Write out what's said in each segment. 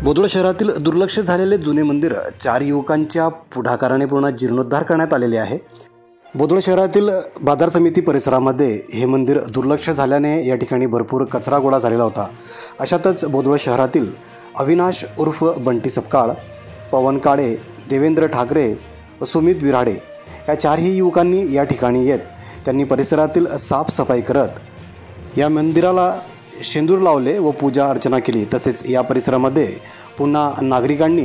बोदवड शहरातील दुर्लक्ष झालेले जुने मंदिर 4 युवकांच्या पुढाकाराने पूर्ण जीर्णोद्धार करण्यात आलेले आहे। बोदवड शहरातील बाजार समिती परिसरामध्ये हे मंदिर दुर्लक्ष झाल्याने या ठिकाणी भरपूर कचरा गोळा झालेला होता। अशातच बोदवड शहरातील अविनाश उर्फ बंटी सपकाळ, पवन काळे, देवेंद्र ठाकरे व सुमित विराडे या 4ही युवकांनी या ठिकाणी येत त्यांनी परिसरातील साफसफाई करत या मंदिराला शेंदूर लावले व पूजा अर्चना केली। तसेच या परिसरामध्ये पुन्हा नागरिकांनी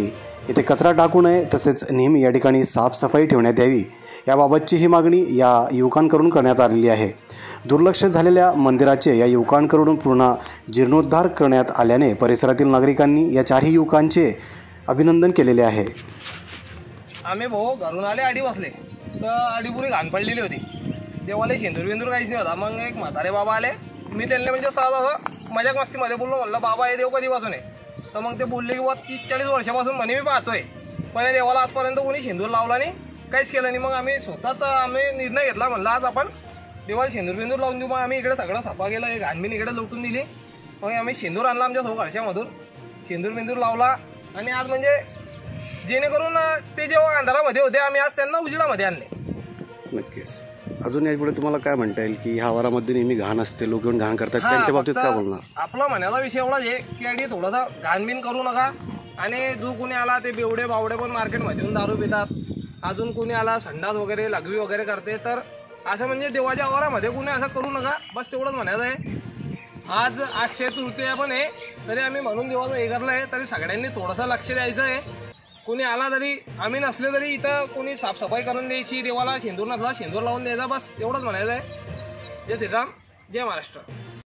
इथे कचरा टाकू नये, तसेच नेहमी या ठिकाणी साफसफाई ठेवण्यात यावी याबाबतची ही मागणी या युवकांकडून करण्यात आलेली आहे। दुर्लक्ष झालेल्या मंदिराचे या युवकांकडून पूर्ण जीर्णोद्धार करण्यात आल्याने परिसरातील नागरिकांनी या 4ही युवकांचे अभिनंदन केलेले आहे। आम्ही भाऊ घरून आले, आडी बसले तर आडी पुरी घाण पडलेली होती। देवाला शेंदूर बिंदूर काहीच नाही होता। मग एक म्हातारे बाबा आले, मी त्यांना म्हणजे सहज असं मजाक मस्तीमध्ये बोललो, म्हणलं बाबा हे देव कधीपासून आहे? तर मग ते बोलले की 30-40 वर्षापासून म्हणे मी पाहतोय, पण या देवाला आजपर्यंत कोणी शेंदूर लावला नाही, काहीच केलं नाही। मग आम्ही स्वतःच निर्णय घेतला, म्हणलं आज आपण देवाला शेंदूर बिंदूर लावून देऊ। मग आम्ही इकडे सगळं सफा केलं, हे घाणबीन इकडे लुटून दिली। मग आम्ही शेंदूर आणला आमच्या घरच्यामधून, शेंदूर बिंदूर लावला आणि आज म्हणजे जेणेकरून ते जेव्हा अंधारामध्ये होते आम्ही आज त्यांना उजेडामध्ये आणले। नक्कीच। अजून यापुढे तुम्हाला काय म्हणता येईल की ह्या आवारामध्ये नेहमी घाण असते, लोक येऊन घाण करतात, त्यांच्या बाबतीत काय बोलणार? आपला म्हणायचा विषय एवढाच आहे की अडी थोडासा घाणबीन करू नका। आणि जो कोणी आला ते बेवडे बावडे पण मार्केटमध्ये येऊन दारू पितात, अजून कोणी आला संडास वगैरे लघवी वगैरे करते, तर असं म्हणजे देवाच्या आवारामध्ये कोणी असं करू नका, बस तेवढंच म्हणायचं आहे। आज अक्षय तृतीया पण आहे, तरी आम्ही म्हणून देवाचं हे करलं आहे, तरी सगळ्यांनी थोडंसं लक्ष द्यायचं आहे। कोणी आला तरी, आम्ही नसले तरी इथं कोणी साफसफाई करून द्यायची, देवाला शेंदूर नसला शेंदूर लावून द्यायचा, बस एवढंच म्हणायचं आहे। जय श्रीराम, जय महाराष्ट्र।